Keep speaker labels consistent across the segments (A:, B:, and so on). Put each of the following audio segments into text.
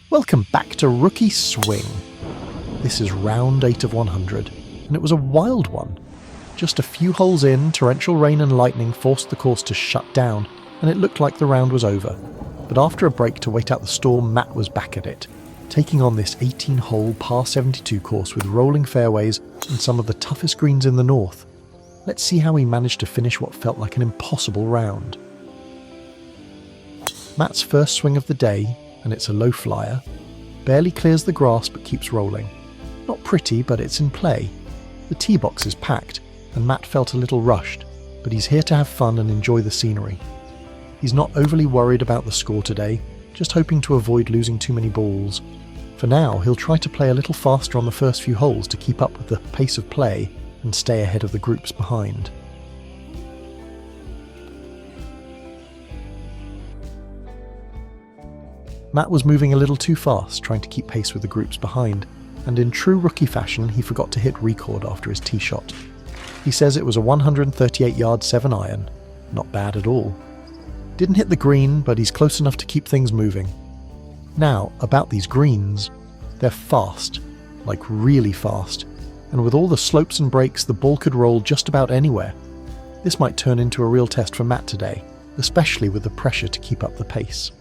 A: Welcome back to Rookie Swing. This is round 8 of 100, and it was a wild one. Just a few holes in, torrential rain and lightning forced the course to shut down, and it looked like the round was over. But after a break to wait out the storm, Matt was back at it, taking on this 18-hole par 72 course with rolling fairways and some of the toughest greens in the north. Let's see how he managed to finish what felt like an impossible round. Matt's first swing of the day, and it's a low flyer, barely clears the grass but keeps rolling. Not pretty, but it's in play. The tee box is packed, and Matt felt a little rushed, but he's here to have fun and enjoy the scenery. He's not overly worried about the score today, just hoping to avoid losing too many balls. For now, he'll try to play a little faster on the first few holes to keep up with the pace of play and stay ahead of the groups behind. Matt was moving a little too fast, trying to keep pace with the groups behind, and in true rookie fashion, he forgot to hit record after his tee shot. He says it was a 138-yard 7-iron. Not bad at all. Didn't hit the green, but he's close enough to keep things moving. Now, about these greens, they're fast, like really fast, and with all the slopes and breaks, the ball could roll just about anywhere. This might turn into a real test for Matt today, especially with the pressure to keep up the pace.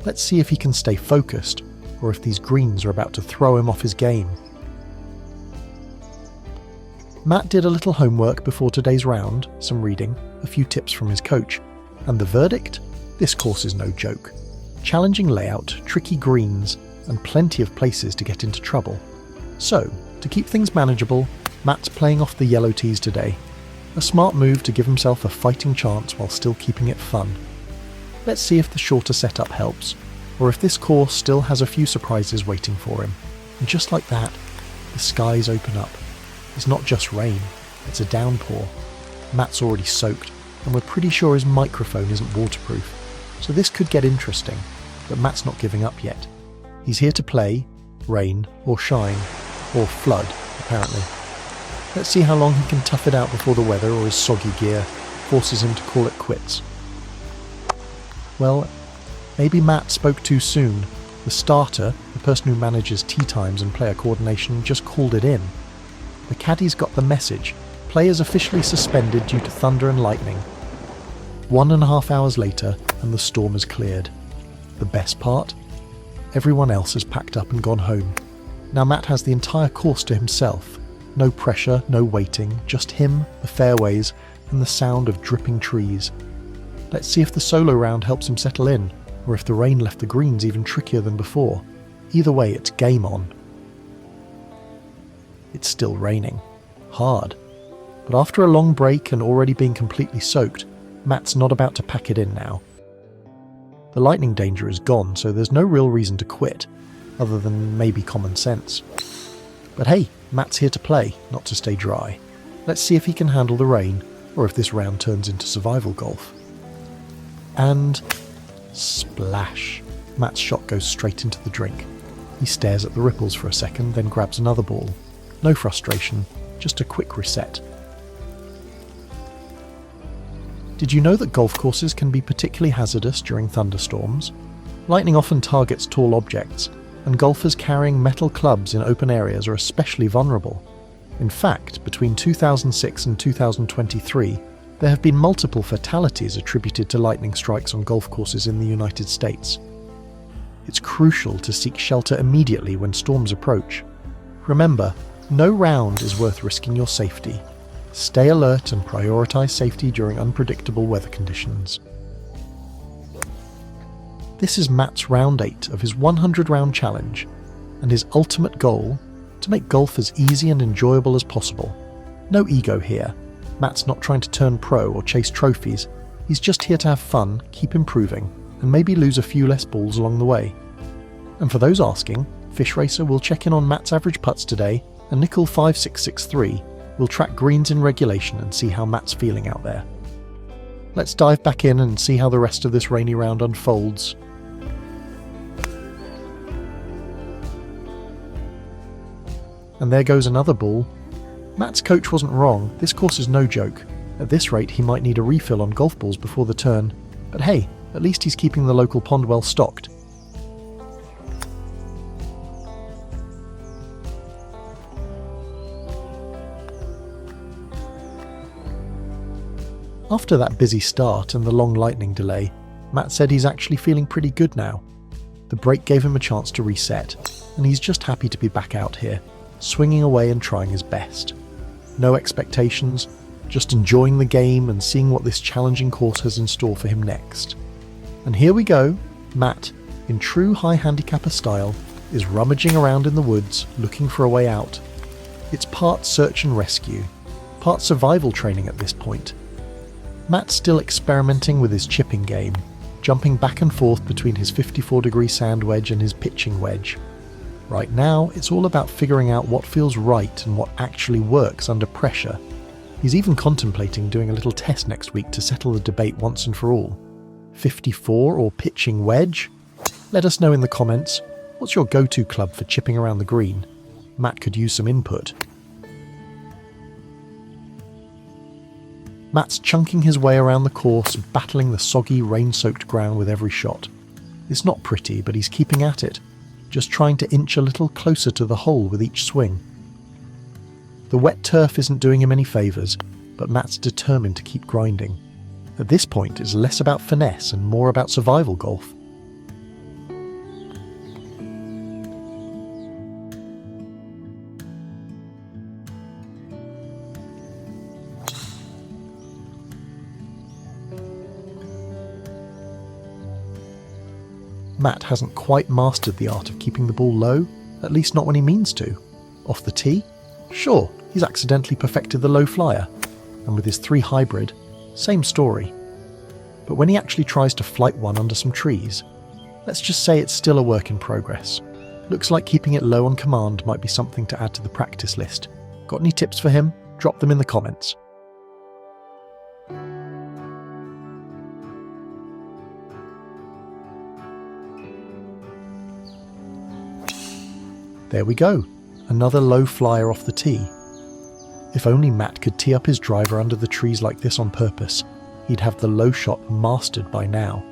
A: Let's see if he can stay focused, or if these greens are about to throw him off his game. Matt did a little homework before today's round, some reading, a few tips from his coach, and the verdict? This course is no joke. Challenging layout, tricky greens, and plenty of places to get into trouble. So, to keep things manageable, Matt's playing off the yellow tees today. A smart move to give himself a fighting chance while still keeping it fun. Let's see if the shorter setup helps, or if this course still has a few surprises waiting for him. And just like that, the skies open up. It's not just rain, it's a downpour. Matt's already soaked, and we're pretty sure his microphone isn't waterproof. So this could get interesting, but Matt's not giving up yet. He's here to play, rain, or shine, or flood, apparently. Let's see how long he can tough it out before the weather or his soggy gear forces him to call it quits. Well, maybe Matt spoke too soon. The starter, the person who manages tee times and player coordination, just called it in. The caddy's got the message. Play is officially suspended due to thunder and lightning. 1.5 hours later, and the storm has cleared. The best part? Everyone else has packed up and gone home. Now Matt has the entire course to himself. No pressure, no waiting, just him, the fairways, and the sound of dripping trees. Let's see if the solo round helps him settle in, or if the rain left the greens even trickier than before. Either way, it's game on. It's still raining. Hard. But after a long break and already being completely soaked, Matt's not about to pack it in now. The lightning danger is gone, so there's no real reason to quit, other than maybe common sense. But hey, Matt's here to play, not to stay dry. Let's see if he can handle the rain, or if this round turns into survival golf. And splash. Matt's shot goes straight into the drink. He stares at the ripples for a second, then grabs another ball. No frustration, just a quick reset. Did you know that golf courses can be particularly hazardous during thunderstorms? Lightning often targets tall objects, and golfers carrying metal clubs in open areas are especially vulnerable. In fact, between 2006 and 2023, there have been multiple fatalities attributed to lightning strikes on golf courses in the United States. It's crucial to seek shelter immediately when storms approach. Remember, no round is worth risking your safety. Stay alert and prioritize safety during unpredictable weather conditions. This is Matt's round 8 of his 100-round challenge, and his ultimate goal, to make golf as easy and enjoyable as possible. No ego here. Matt's not trying to turn pro or chase trophies. He's just here to have fun, keep improving, and maybe lose a few less balls along the way. And for those asking, Fish Racer will check in on Matt's average putts today, and Nickel 5663 will track greens in regulation and see how Matt's feeling out there. Let's dive back in and see how the rest of this rainy round unfolds. And there goes another ball. Matt's coach wasn't wrong, this course is no joke. At this rate he might need a refill on golf balls before the turn, but hey, at least he's keeping the local pond well stocked. After that busy start and the long lightning delay, Matt said he's actually feeling pretty good now. The break gave him a chance to reset, and he's just happy to be back out here, swinging away and trying his best. No expectations, just enjoying the game and seeing what this challenging course has in store for him next. And here we go, Matt, in true high-handicapper style, is rummaging around in the woods looking for a way out. It's part search and rescue, part survival training at this point. Matt's still experimenting with his chipping game, jumping back and forth between his 54-degree sand wedge and his pitching wedge. Right now, it's all about figuring out what feels right and what actually works under pressure. He's even contemplating doing a little test next week to settle the debate once and for all. 54 or pitching wedge? Let us know in the comments. What's your go-to club for chipping around the green? Matt could use some input. Matt's chunking his way around the course, battling the soggy, rain-soaked ground with every shot. It's not pretty, but he's keeping at it, just trying to inch a little closer to the hole with each swing. The wet turf isn't doing him any favours, but Matt's determined to keep grinding. At this point, it's less about finesse and more about survival golf. Matt hasn't quite mastered the art of keeping the ball low, at least not when he means to. Off the tee? Sure, he's accidentally perfected the low flyer, and with his 3 hybrid, same story. But when he actually tries to flight one under some trees, let's just say it's still a work in progress. Looks like keeping it low on command might be something to add to the practice list. Got any tips for him? Drop them in the comments. There we go, another low flyer off the tee. If only Matt could tee up his driver under the trees like this on purpose, he'd have the low shot mastered by now.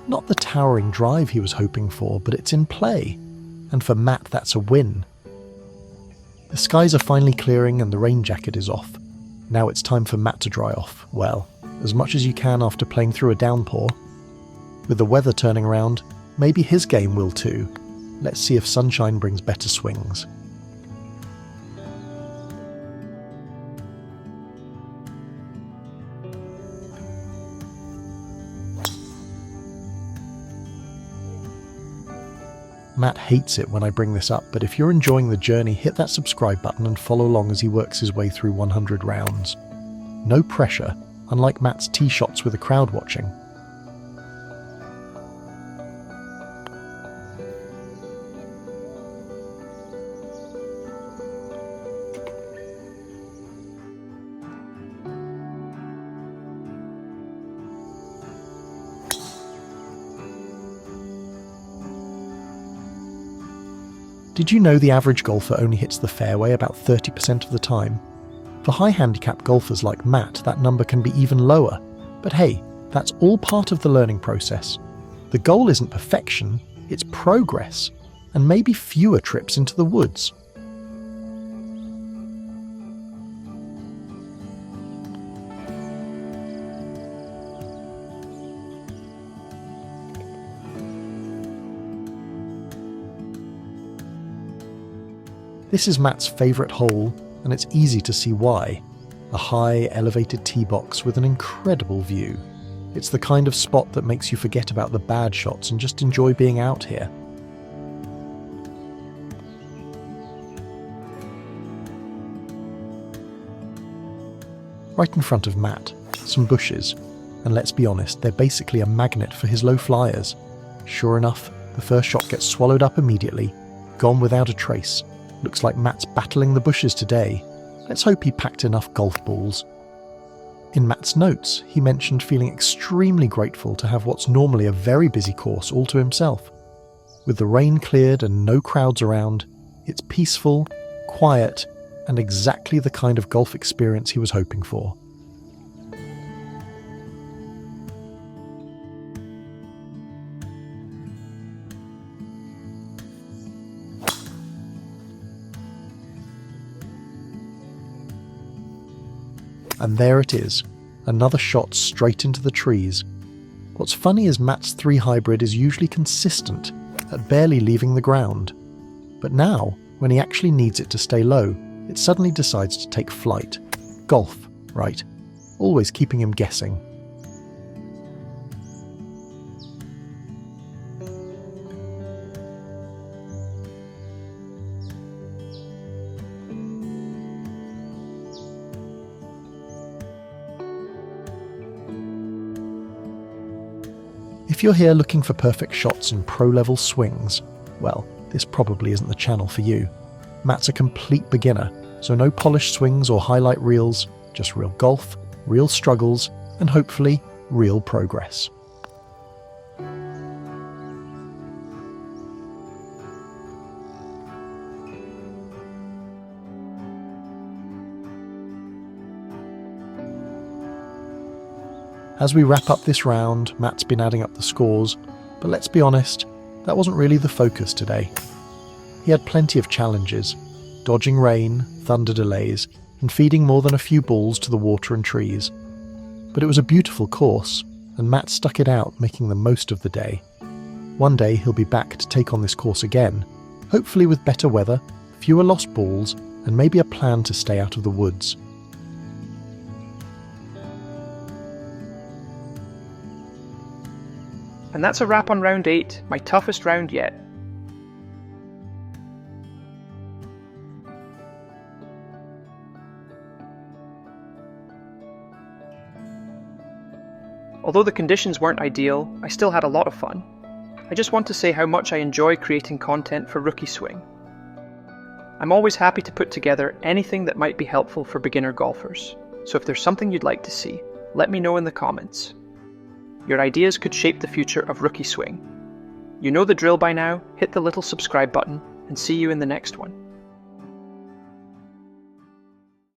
A: Not the towering drive he was hoping for, but it's in play, and for Matt that's a win. The skies are finally clearing and the rain jacket is off. Now it's time for Matt to dry off, well, as much as you can after playing through a downpour. With the weather turning around, maybe his game will too. Let's see if sunshine brings better swings. Matt hates it when I bring this up, but if you're enjoying the journey, hit that subscribe button and follow along as he works his way through 100 rounds. No pressure, unlike Matt's tee shots with the crowd watching. Did you know the average golfer only hits the fairway about 30% of the time? For high-handicap golfers like Matt, that number can be even lower. But hey, that's all part of the learning process. The goal isn't perfection, it's progress, and maybe fewer trips into the woods. This is Matt's favourite hole, and it's easy to see why. A high, elevated tee box with an incredible view. It's the kind of spot that makes you forget about the bad shots and just enjoy being out here. Right in front of Matt, some bushes, and let's be honest, they're basically a magnet for his low flyers. Sure enough, the first shot gets swallowed up immediately, gone without a trace. Looks like Matt's battling the bushes today. Let's hope he packed enough golf balls. In Matt's notes, he mentioned feeling extremely grateful to have what's normally a very busy course all to himself. With the rain cleared and no crowds around, it's peaceful, quiet, and exactly the kind of golf experience he was hoping for. And there it is, another shot straight into the trees. What's funny is Matt's 3 hybrid is usually consistent at barely leaving the ground. But now, when he actually needs it to stay low, it suddenly decides to take flight. Golf, right? Always keeping him guessing. If you're here looking for perfect shots and pro-level swings, well, this probably isn't the channel for you. Matt's a complete beginner, so no polished swings or highlight reels, just real golf, real struggles, and hopefully, real progress. As we wrap up this round, Matt's been adding up the scores, but let's be honest, that wasn't really the focus today. He had plenty of challenges, dodging rain, thunder delays, and feeding more than a few balls to the water and trees. But it was a beautiful course, and Matt stuck it out, making the most of the day. One day he'll be back to take on this course again, hopefully with better weather, fewer lost balls, and maybe a plan to stay out of the woods.
B: And that's a wrap on round 8, my toughest round yet. Although the conditions weren't ideal, I still had a lot of fun. I just want to say how much I enjoy creating content for Rookie Swing. I'm always happy to put together anything that might be helpful for beginner golfers, so if there's something you'd like to see, let me know in the comments. Your ideas could shape the future of Rookie Swing. You know the drill by now, hit the little subscribe button, and see you in the next one.